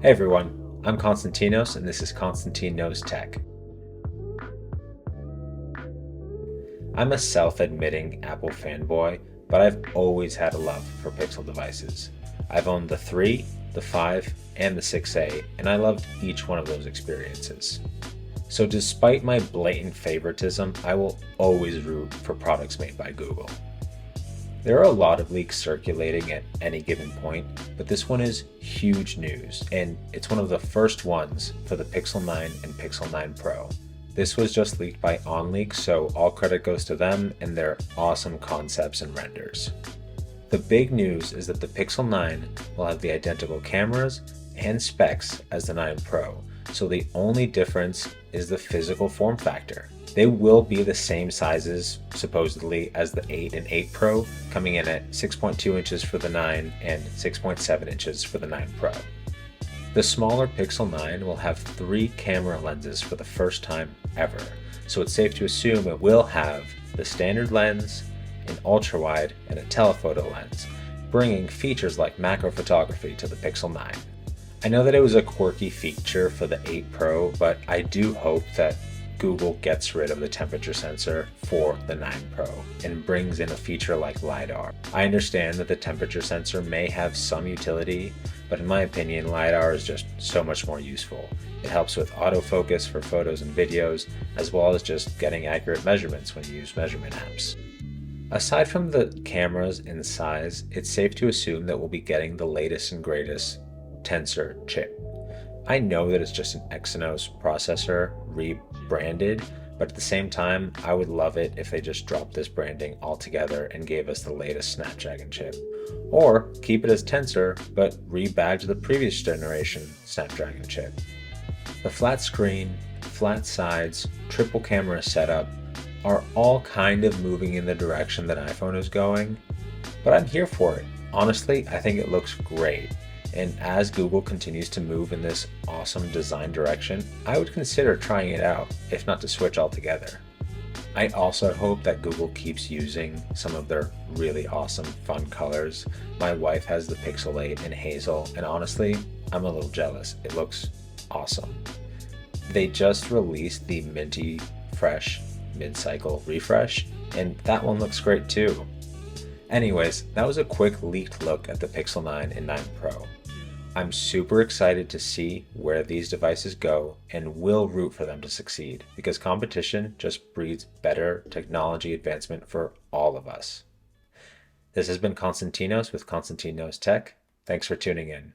Hey everyone, I'm Konstantinos and this is Konstantin Knows Tech. I'm a self-admitting Apple fanboy, but I've always had a love for Pixel devices. I've owned the 3, the 5, and the 6A, and I loved each one of those experiences. So despite my blatant favoritism, I will always root for products made by Google. There are a lot of leaks circulating at any given point, but this one is huge news, and it's one of the first ones for the Pixel 9 and Pixel 9 Pro. This was just leaked by OnLeaks, so all credit goes to them and their awesome concepts and renders. The big news is that the Pixel 9 will have the identical cameras and specs as the 9 Pro, so the only difference is the physical form factor. They will be the same sizes, supposedly, as the 8 and 8 Pro, coming in at 6.2 inches for the 9 and 6.7 inches for the 9 Pro. The smaller Pixel 9 will have 3 camera lenses for the first time ever, so it's safe to assume it will have the standard lens, an ultra-wide, and a telephoto lens, bringing features like macro photography to the Pixel 9. I know that it was a quirky feature for the 8 Pro, but I do hope that Google gets rid of the temperature sensor for the 9 Pro and brings in a feature like LiDAR. I understand that the temperature sensor may have some utility, but in my opinion, LiDAR is just so much more useful. It helps with autofocus for photos and videos, as well as just getting accurate measurements when you use measurement apps. Aside from the cameras and size, it's safe to assume that we'll be getting the latest and greatest Tensor chip. I know that it's just an Exynos processor rebranded, but at the same time, I would love it if they just dropped this branding altogether and gave us the latest Snapdragon chip. Or keep it as Tensor, but rebadge the previous generation Snapdragon chip. The flat screen, flat sides, triple camera setup are all kind of moving in the direction that iPhone is going, but I'm here for it. Honestly, I think it looks great. And as Google continues to move in this awesome design direction, I would consider trying it out, if not to switch altogether. I also hope that Google keeps using some of their really awesome fun colors. My wife has the Pixel 8 in hazel, and honestly, I'm a little jealous. It looks awesome. They just released the Minty Fresh mid-cycle refresh, and that one looks great too. Anyways, that was a quick leaked look at the Pixel 9 and 9 Pro. I'm super excited to see where these devices go and will root for them to succeed because competition just breeds better technology advancement for all of us. This has been Konstantinos with Konstantin Knows Tech. Thanks for tuning in.